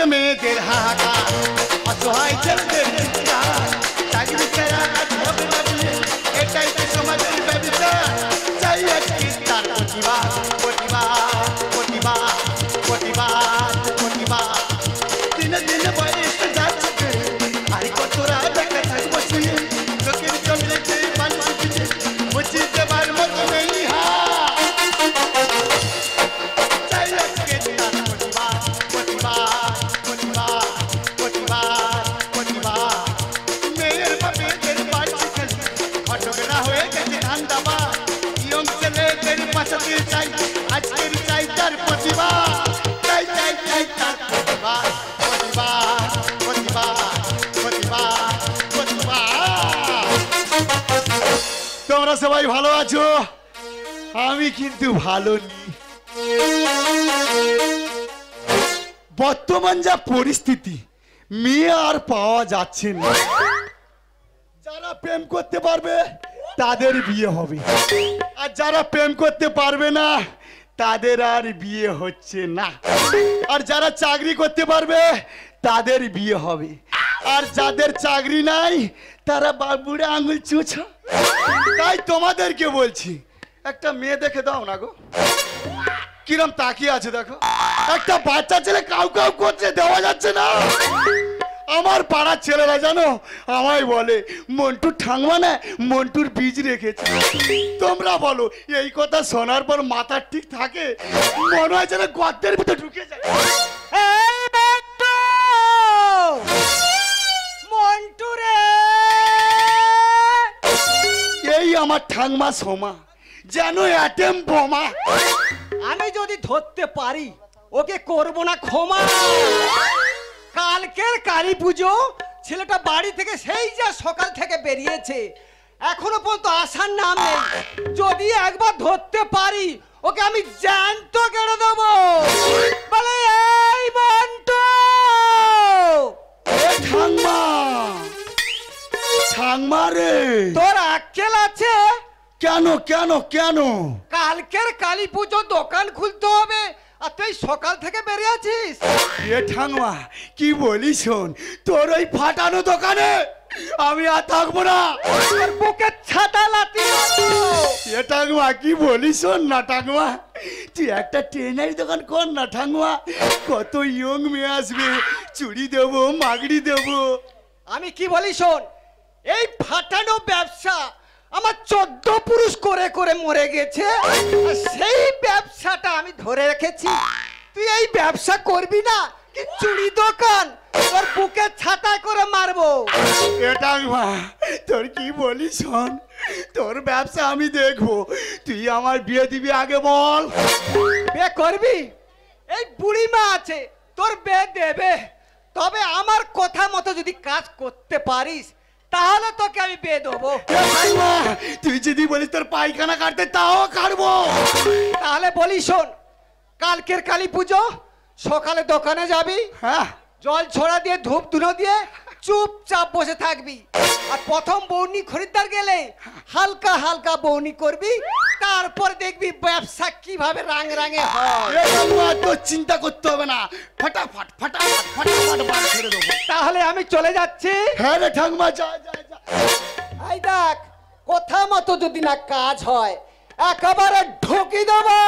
চারিদিকে মেয়েদের হাহাকার, অসহায় ছেলেদের চিৎকার, চাকরি ছাড়া কাজ হবে না বিয়ে, এটাই তো সমাজের ব্যবচার। চাই আজকে তার প্রতিবাদ, প্রতিবাদ, প্রতিবাদ, প্রতিবাদ, প্রতিবাদ। দিনে দিনে বয়স যাচ্ছে, আর কতরা দেখা থাকবো শুয়ে, লোকের জমিতে মানুষ পিছিয়ে বুঝিয়ে দেবার মতো নেই। চাই আজকে তার প্রতিবাদ, প্রতিবাদ, প্রতিবাদ, প্রতিবাদ, প্রতিবাদ। মেয়ের বাপেদের বাড়ছে খালি, ঘটকরা হয়ে গেছে ধান্দাবাজ। ইয়ং ছেলেদের বাঁচাতে চাই, আজকের চাই তার প্রতিবাদ। চাই চাই চাই তার প্রতিবাদ, প্রতিবাদ, প্রতিবাদ, প্রতিবাদ, প্রতিবাদ। তোমরা সবাই ভালো আছো? আমি কিন্তু ভালো নেই। বর্তমান যা পরিস্থিতি, মেয়ে আর পাওয়া যাচ্ছে না। যারা প্রেম করতে পারবে তাদের বিয়ে হবে, আর যারা প্রেম করতে পারবে না তাদের আর বিয়ে হচ্ছে না। আর যারা চাকরি করতে পারবে তাদের বিয়ে হবে, আর যাদের চাকরি নাই তারা বাবুড়ে আঙুল চুছো। তাই তোমাদেরকে বলছি, একটা মেয়ে দেখে দাও না গো। কিরম তাকিয়ে আছে দেখো, একটা বাচ্চা ছেলে কাউ কাউ করছে, দেওয়া যাচ্ছে না। আমার পাড়ার ছেলেরা জানো আমায় বলে, মন্টুর ঠাংমা না মন্টুর বীজ রেখেছে। তোমরা বলো, এই কথা শোনার পর মাথা ঠিক থাকে? মনে হয় যেন গর্তের ভিতরে ঢুকে যায়। মন্টু রে, এই আমার ঠাংমা সোমা, যেন অ্যাটেম বোমা। আমি যদি ধরতে পারি ওকে করব না ক্ষমা। কালকের কালী পুজো, ছেলেটা বাড়ি থেকে সেই যা সকাল থেকে বেরিয়েছে, এখনো পর্যন্ত আসার নাম নেই। যদি একবার ধরতে পারি ওকে আমি জ্যান্ত কেড়ে দেবো। বলে এই মন্টু, ঠাংমা, ঠাংমা রে, তোর আক্কেল আছে? কেন কেন কেন? কালকের কালী পুজো দোকান খুলতে হবে, আর তুই সকাল থেকে বেরিয়ে আছিস। এ ঠাংমা কি বলিস, শোন, তোর ওই ফাটানো দোকানে আমি আর থাকবো না। তোর বুকে ছাতা লাতি মারবো। এ ঠাংমা কি বলিস, শোন না ঠাংমা, তুই একটা ট্রেনারি দোকান কর না ঠাংমা। কত ইয়ং মেয়ে আসবে, চুড়ি দেবো, মাগড়ি দেবো। আমি কি বলি শোন, এই ফাটানো ব্যবসা আমার 14 পুরুষ করে করে মরে গেছে, আর সেই ব্যবসাটা আমি ধরে রেখেছি। তুই এই ব্যবসা করবি না কি চুড়ি দোকান, তোর বুকে ছাতায় করে মারবো। এটা মা তোর কি বলিস, শোন, তোর ব্যবসা আমি দেখবো, তুই আমার বিয়ে দিবি আগে বল। বিয়ে করবি? এই বুড়ি মা আছে, তোর বিয়ে দেবে, তবে আমার কথা মতো যদি কাজ করতে পারিস তাহলে তোকে আমি বিয়ে দেবো। তুই যদি বলিস তোর পায়খানা কাটতে, তাও কাটবো। তাহলে বলি শোন, কালকের কালী পুজো সকালে দোকানে যাবি, হ্যাঁ, জল ছড়া দিয়ে ধূপ ধুনো দিয়ে চুপচাপ বসে থাকবি, আর প্রথম বৌনি খরিদ্দার গেলে হালকা হালকা বৌনি করবি, তারপর দেখবি ব্যবসা কিভাবে রাং রাঙে হয়। তোর চিন্তা করতে হবে না, ফটাফট ফটাফট ফটাফট বার ছেড়ে দেবো। তাহলে আমি চলে যাচ্ছি। হ্যাঁ রে ঠাকুমা, যা যা যা। এই দেখ, কথা মতো যদি না কাজ হয় একেবারে ঢুকি দেবো।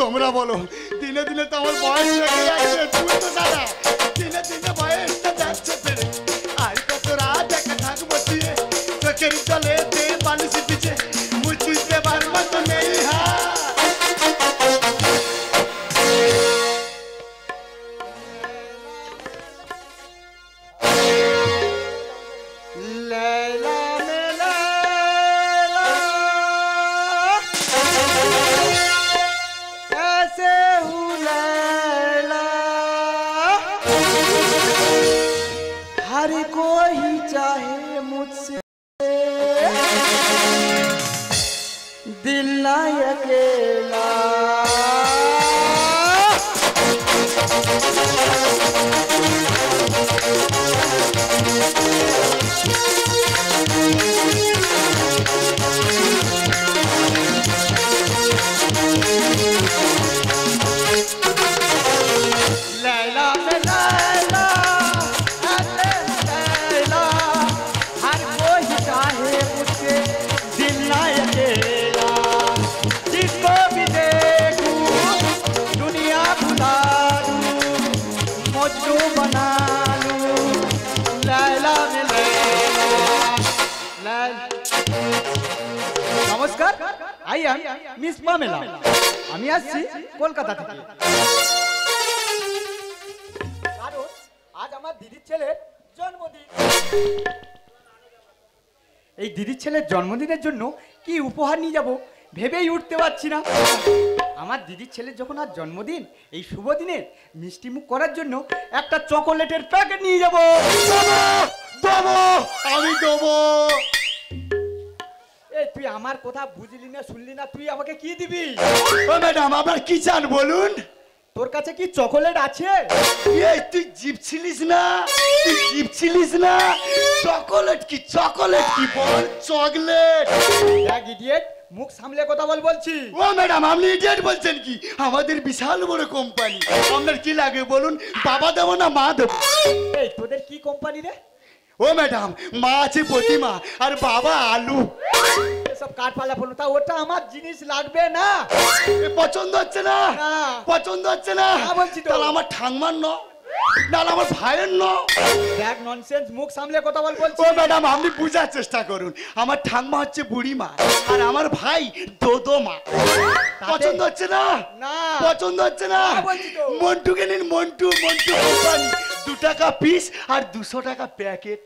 তোমরা বলো, দিনে দিনে তো আমার বয়স লেগে যাচ্ছে, তুই তো দাদা দিনে দিনে বয়সটা যাচ্ছে ফেরে। আর কত রাত একা থাকবো দিয়ে, চোখের জলে দে মানুষ পিছে মুচি দেবার মতো নেই। हर कोई चाहे मुझसे दिल ना अकेला। I am miss Pamela. আমি আসছি কলকাতা থেকে। কারণ আজ আমার দিদির ছেলের জন্মদিন। এই দিদির ছেলের জন্মদিনের জন্য কি উপহার নিয়ে যাব ভেবেই উঠতে পারছি না। আমার দিদির ছেলের যখন আজ জন্মদিন, এই শুভ দিনে মিষ্টি মুখ করার জন্য একটা চকোলেটের প্যাকেট নিয়ে যাব। দেবো, আমি দেবো। এই তুই আমার কথা বুঝলি না, শুনলি না, তুই আমাকে কি দিবি? ও ম্যাডাম, আপনার কি চান বলুন? তোর কাছে কি চকোলেট আছে? এই তুই জিপ ছিলিস না, তুই জিপ ছিলিস না। চকোলেট কি, চকোলেট কি বল, চকলেট। এক ইডিয়েট, মুখ সামলে কথা বল বলছি। ও ম্যাডাম, আপনি ইডিয়েট বলছেন কি? আমাদের বিশাল বড় কোম্পানি, আপনার কি লাগে বলুন? বাবা দেবো না মা দেবো? এই তোদের কি কোম্পানি রে? ও ম্যাডাম, মা আছে প্রতিমা আর বাবা আলু। এসব কার পালা বলুন, তা ওটা আমার জিনিস লাগবে না। এ পছন্দ হচ্ছে না? না। পছন্দ হচ্ছে না? না বলছি তো। তাহলে আমার ঠাংমার ন, নাহলে আমার ভাইয়ের ন। দেখ ননসেন্স, মুখ সামলে কথা বল বলছি। ও ম্যাডাম, আপনি বোঝার চেষ্টা করুন। আমার ঠাংমা হচ্ছে বুড়ি মা আর আমার ভাই দোদো মা। পছন্দ হচ্ছে না? না। পছন্দ হচ্ছে না? না বলছি তো। মন্টুকে নিন, মন্টু, মন্টু কোম্পানি। 2 টাকা পিস আর 200 টাকা প্যাকেট।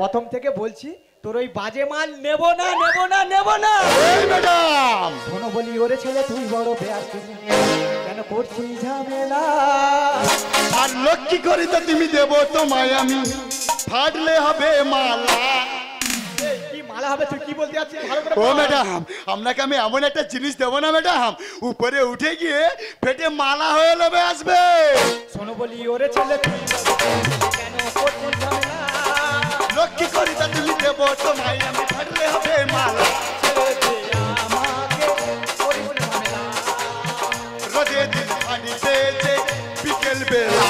প্রথম থেকে বলছি তোর ওই বাজে মাল নেব না, নেব না, নেব না। এই ম্যাডাম, শোনো বলি, ওরে ছেলে তুই বড় বেয়ার, কেন করছিস ঝামেলা? আর লক্ষ্মী করে তো তুমি দেবো তোমায় আমি, ফাটলে হবে মালা। এই, কি মালা হবে তুই কি বলতে যাচ্ছিস? ভালো করে ও বল। ম্যাডাম, আপনাকে আমি এমন একটা জিনিস দেবো না ম্যাডাম, উপরে উঠে গিয়ে ফেটে মালা হয়ে নেবে আসবে। শোনো বলি, ওরে ছেলে তুই কেন করছিস ঝামেলা? লক্ষ্মী করে তো তুমি দেবো তোমায় আমি, ফাটলে হবে মালা। ছেড়ে দে আমাকে, করিস না ঝামেলা। রোদে দিন পানি পেয়েছে বিকেল বেলা।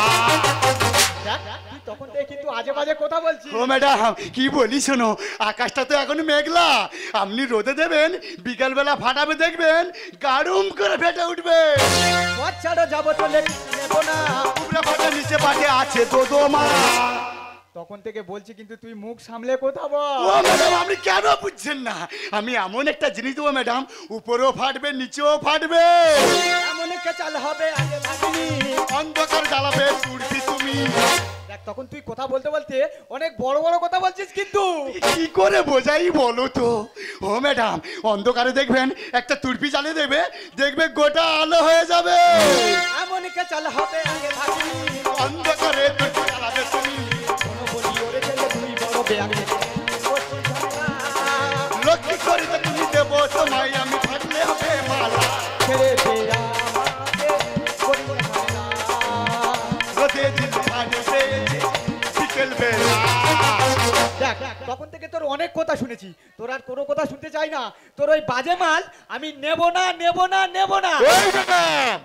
দেখ, তুই তখন থেকে কিন্তু আজে বাজে কথা বলছিস। ও ম্যাডাম, কি বলি শোনো, আকাশটা তো এখন মেঘলা। আপনি রোদে দেবেন, বিকাল বেলা ফাটাবে দেখবেন গাড়ুম করে ফেটে উঠবে। ছাড়ো যাবো তো লেট নেব না। উপরে ফাটা নিচে পাটে আছে দোদো মা। তখন থেকে বলছি কিন্তু তুই মুখ সামলে কথা বল। ও ম্যাডাম, আপনি কেন বুঝছেন না? আমি এমন একটা জিনিস দেবো ম্যাডাম, উপরেও ফাটবে নিচেও ফাটবে। এমন একটা চাল হবে আগে ভাবিনি। অন্ধকার জ্বালাবে তুড়বি তুমি। দেখ, তখন তুই কথা বলতে বলতে অনেক বড় বড় কথা বলছিস কিন্তু। কি করে বোঝাই বলো তো? ও ম্যাডাম, অন্ধকারে দেখবেন একটা তুড়পি জ্বালিয়ে দেবে, দেখবে গোটা আলো হয়ে যাবে। এমন একটা চাল হবে আগে ভাবিনি। অন্ধকারে তুড়পি জ্বালাবে তুমি। শোনো বলি, ওরে ছেলে তুই বড় বেয়াদব, করছিস ঝামেলা। লক্ষ্মী করে তো তুমি দেবো তোমায় আমি, ফাটলে হবে মালা। ছেড়ে দে আমাকে, করিস না ঝামেলা। রোদে দিন পানি পেয়েছে বিকেল বেলা। দেখ, তখন থেকে তোর অনেক কথা শুনেছি, তোর আর কোনো কথা শুনতে চাই না। তোর ওই বাজে মাল আমি নেব না, নেব না, নেব না। ওই ম্যাডাম,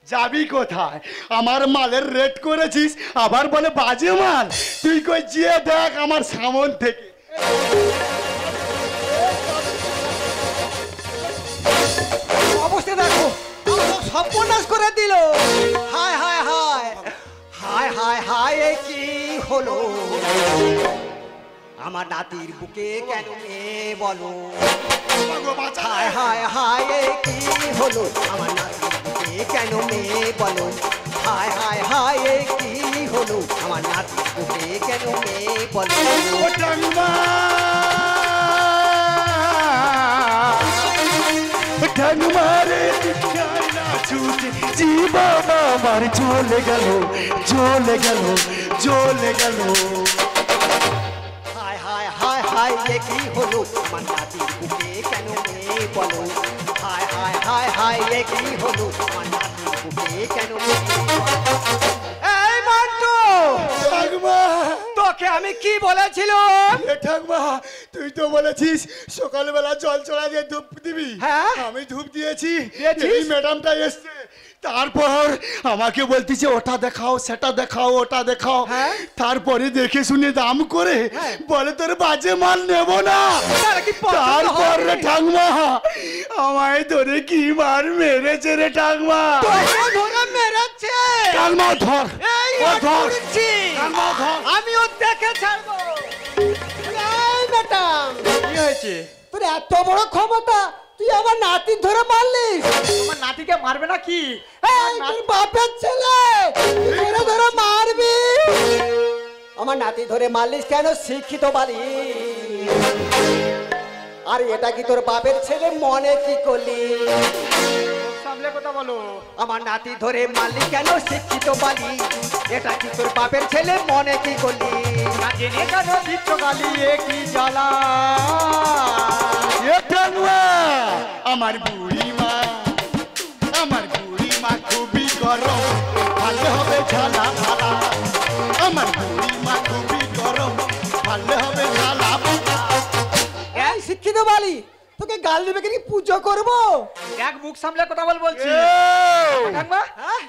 যাবি কোথায়? আমার মালের রেট করেছিস, আবার বলে বাজে মাল। তুই কই যেয়ে দেখ আমার সামন থেকে। অবস্থা দেখো, আমাকে সর্বনাশ করে দিল। হায় হায় হায় হায় হায় হায়, এ কি হলো? আমার নাতির বুকে কেন মেয়ে বলো? হায় হায় হায়, এ কি হলো? আমার নাতির বুকে কেন মেয়ে বলো? হায় হায় হায়, এ কি হলো? আমার নাতির বুকে কেন মেয়ে বলো? ও ঠাকুমা, ঠাকুমা রে, যায় না ছুটে, জীবন আমার চলে গেল, চলে গেল, চলে গেল। হায় হায় হায় হায়, এ কি হলো? আমার নাতির বুকে কেন মেয়ে বলো? হায় হায় হায় হায়, এ কি হলো? আমার নাতির বুকে কেন মেয়ে বলো? এই মন্টু, ঠাকুমা, তোকে আমি কি বলেছিলাম? এ ঠাকুমা, তুই তো বলেছিস সকালবেলা জল চড়া দিয়ে ধূপ দিবি। হ্যাঁ। আমি ধূপ দিয়েছি। দিয়েছিস? এই ম্যাডামটা এসছে, তারপর আমাকে বলতেছে ওটা দেখাও, সেটা দেখাও, ওটা দেখাও। হ্যাঁ। তারপরে দেখে শুনে দাম করে হ্যাঁ। বলে তোর বাজে মাল নেব না। তার কি পছন্দ তারপর রে হয়নি? ঠাকুমা, আমায় ধরে কি মার মেরেছে রে ঠাকুমা। তোকে ধরে মেরেছে। ঠাকুমা ধর, এই ও ধর, করছি, ঠাকুমা ধর। আমিও দেখে ছাড়বো। এই ম্যাডাম, কি হয়েছে? তোর এত বড় ক্ষমতা, তুই আমার নাতির ধরে মারলিস। আমার নাতিকে মারবে না কি? এই তোর বাপের ছেলে, ধরে ধরে মারবি। আমার নাতি ধরে মারলিস কেন? শিক্ষিত বালি। আর এটা কি তোর বাপের ছেলে? মনে কি করলি? সামলে কথা বলো। আমার নাতি ধরে মারলি কেন? শিক্ষিত বালি। এটা কি তোর বাপের ছেলে? মনে কি করলি? না জেনে কেন দিচ্ছ গালি? এ কি জ্বালা! এ ঠাকুমা, আমার বুড়ি মা, আমার বুড়ি মা খুবই গরম, ভালো হবে ঝালা ভালা। আমার বুড়ি মা খুবই গরম, ভালো হবে ঝালা ভালা। এই শিক্ষিত বালি, তোকে গাল দিবে কি পুজো করবো? এক মুখ সামলে কথা বলছি। ঠাকুমা,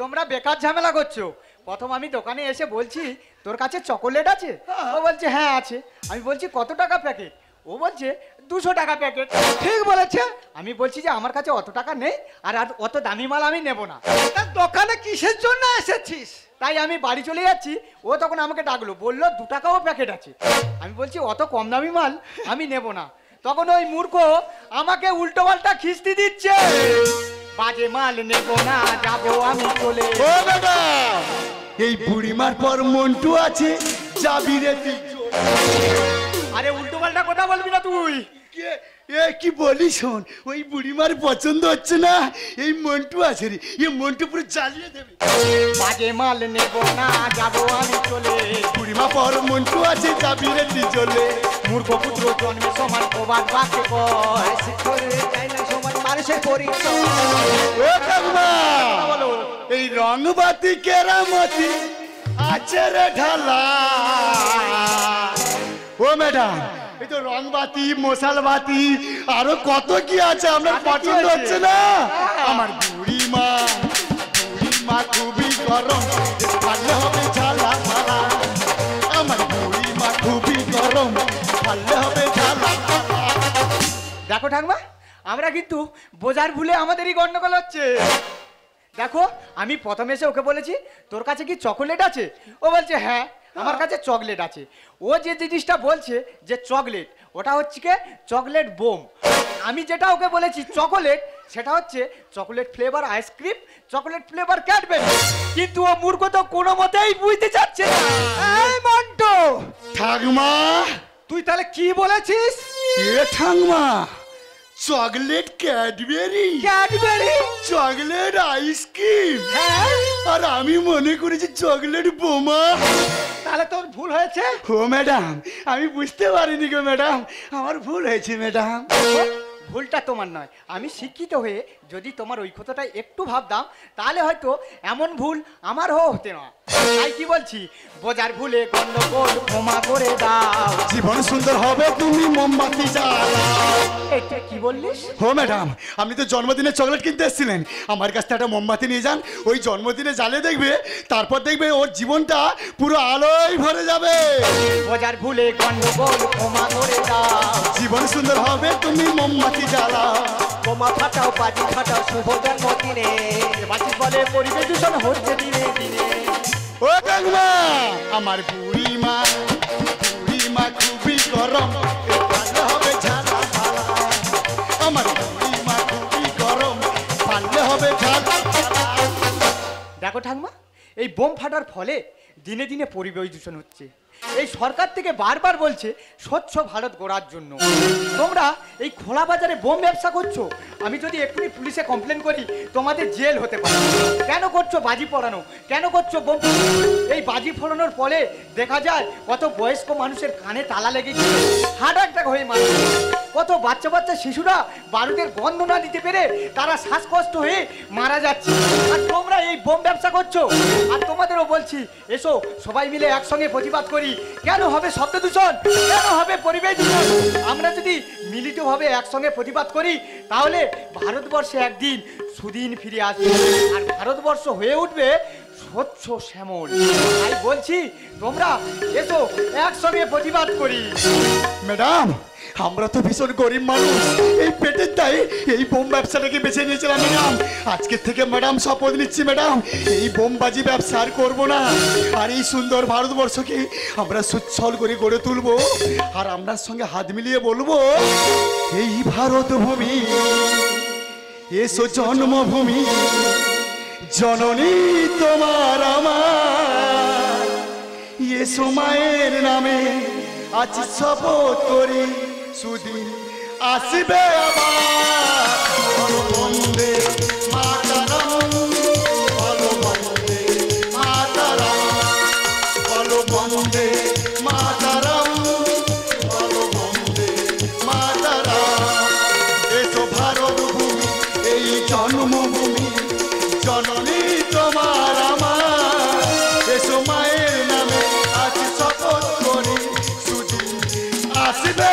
তোমরা বেকার ঝামেলা করছো। প্রথম আমি দোকানে এসে বলছি তোর কাছে চকোলেট আছে? ও বলছে হ্যাঁ আছে। আমি বলছি কত টাকা প্যাকেট? ও বলছে 200 টাকা প্যাকেট। ঠিক বলেছে। আমি বলছি যে আমার কাছে অত টাকা নেই, আর অত দামি মাল আমি নেব না। তা দোকানে কিসের জন্য এসেছিস? তাই আমি বাড়ি চলে যাচ্ছি। ও তখন আমাকে ডাকলো, বললো 2 টাকাও প্যাকেট আছে। আমি বলছি অত কম দামি মাল আমি নেব না। তখন ওই মূর্খ আমাকে উল্টো পাল্টা খিস্তি দিচ্ছে। বাজে মাল নেব না, যাবো আমি চলে। ও বেটা, এই বুড়িমার পর মন্টু আছে, যাবি রে তুই। আরে উল্টো পাল্টা কথা বলবি না তুই। এ কি বলিস? শোন, ওই বুড়িমার পছন্দ হচ্ছে না, এই মন্টু আছে রে, এ মন্টু পুরো জ্বালিয়ে দেবে। বাজে মাল নেব না, যাবো আমি চলে। বুড়িমা পর মন্টু আছে, যাবি রে তুই চলে। মূর্খ পুত্র জন্মে সমান প্রবাদ বাক্যে কয়। সমান মানুষের পরিচয়। ও ঠাকুমা, বলো। এই রংবাতি কেরামতি আছে রে ঢালা। ও ম্যাডাম, এই তো রংবাতি, মশালবাতি, আরো কত কি আছে, আপনার পছন্দ হচ্ছে না? আমার বুড়িমা, বুড়িমা খুবই গরম, ভালো হবে ঝালা ভালা। আমার বুড়িমা খুবই গরম, ভালো হবে ঝালা ভালা। দেখো ঠাকুমা, আমরা কিন্তু বোঝার ভুলে আমাদেরই গন্ডগোল হচ্ছে। দেখো, আমি প্রথমে এসে ওকে বলেছি তোর কাছে কি চকোলেট আছে? ও বলছে হ্যাঁ আমার কাছে চকলেট আছে। ও যে জিনিসটা বলছে যে চকলেট, ওটা হচ্ছে কি চকলেট বোম। আমি যেটা ওকে বলেছি চকোলেট, সেটা হচ্ছে chocolate flavour ice cream, chocolate flavour Cadbury. কিন্তু ও মূর্খ তো কোনো মতেই বুঝতে চাচ্ছে না। এই মন্টু, ঠাকুমা, তুই তাহলে কি বলেছিস? এ ঠাকুমা, chocolate Cadbury, Cadbury? Chocolate ice cream, হ্যাঁ, আর আমি মনে করেছি চকলেট বোমা। তাহলে তোর ভুল হয়েছে। ও ম্যাডাম, আমি বুঝতে পারিনি গো ম্যাডাম, আমার ভুল হয়েছে ম্যাডাম। ভুলটা তোমার নয়, আমি শিক্ষিত হয়ে যদি তোমার ওই কথাটা একটু ভাবতাম, তাহলে হয়তো এমন ভুল আমারও হতে না। তাই কি বলছি, বোঝার ভুলে গন্ডগোল ক্ষমা করে দাও। জীবন সুন্দর হবে তুমি মোমবাতি জ্বালাও। এটা কি বললিস? ও ম্যাডাম, আপনি তো জন্মদিনে চকলেট কিনতে এসেছিলেন, আমার কাছ থেকে একটা মোমবাতি নিয়ে যান, ওই জন্মদিনে জ্বালিয়ে দেখবে, তারপর দেখবে ওর জীবনটা পুরো আলোয় ভরে যাবে। বোঝার ভুলে গন্ডগোল ক্ষমা করে দাও। জীবন সুন্দর হবে তুমি মোমবাতি জ্বালাও। বোমা ফাটাও, বাজি ফাটাও, শুভ জন্মদিনে। বাচিক বলে পরিবেশ দূষণ হচ্ছে দিনে দিনে। ও কাকুমা, আমার বুড়িমা, বুড়িমা খুবই গরম, ভালো হবে ঝালা ভালা। আমার বুড়িমা খুবই গরম, ভালো হবে ঝালা ভালা। দেখো ঠাকুমা, এই বোম ফাটার ফলে দিনে দিনে পরিবেশ দূষণ হচ্ছে। এই সরকার থেকে বারবার বলছে স্বচ্ছ ভারত গড়ার জন্য। তোমরা এই খোলা বাজারে বোম ব্যবসা করছো। আমি যদি এক্ষুনি পুলিশে কমপ্লেন করি, তোমাদের জেল হতে পারে। কেন করছো বাজি পড়ানো? কেন করছো বোম? এই বাজি ফোড়ানোর ফলে দেখা যায় কত বয়স্ক মানুষের কানে তালা লেগে গিয়ে হার্ট অ্যাটাক হয়ে মারা যায়। কত বাচ্চা বাচ্চা শিশুরা বারুদের গন্ধ না দিতে পেরে তারা শ্বাসকষ্ট হয়ে মারা যাচ্ছে। আর তোমরা এই বোম ব্যবসা করছো। আর তোমাদেরও বলছি, এসো সবাই মিলে একসঙ্গে প্রতিবাদ করি। কেন হবে শব্দ দূষণ? কেন হবে পরিবেশ দূষণ? আমরা যদি মিলিতভাবে একসঙ্গে প্রতিবাদ করি, তাহলে ভারতবর্ষে একদিন সুদিন ফিরে আসবে, আর ভারতবর্ষ হয়ে উঠবে স্বচ্ছ শ্যামল। তাই বলছি, তোমরা এসো একসঙ্গে প্রতিবাদ করি। ম্যাডাম, আমরা তো ভীষণ গরিব মানুষ, এই পেটের দায়ে এই বোম ব্যবসাটাকে বেছে নিয়েছিলাম ম্যাডাম। আজকের থেকে ম্যাডাম শপথ নিচ্ছি ম্যাডাম, এই বোমবাজি ব্যবসা আর করবো না। আর এই সুন্দর ভারতবর্ষকে আমরা সুচ্ছল করে গড়ে তুলবো। আর আপনার সঙ্গে হাত মিলিয়ে বলবো, এই ভারত ভূমি এসো জন্মভূমি, জননী তোমার আমার, এসো মায়ের নামে আজ শপথ করি, সুদিন আসবে আবার। বলো বন্দে মাতরম, বলো বন্দে মাতরম, বলো বন্দে মাতরম, বলো বন্দে মাতরম। এসো ভারত ভূমি এই জন্মভূমি, জননী তোমার আমার, এসো মায়ের নামে আজ শপথ করি, সুদিন আসবে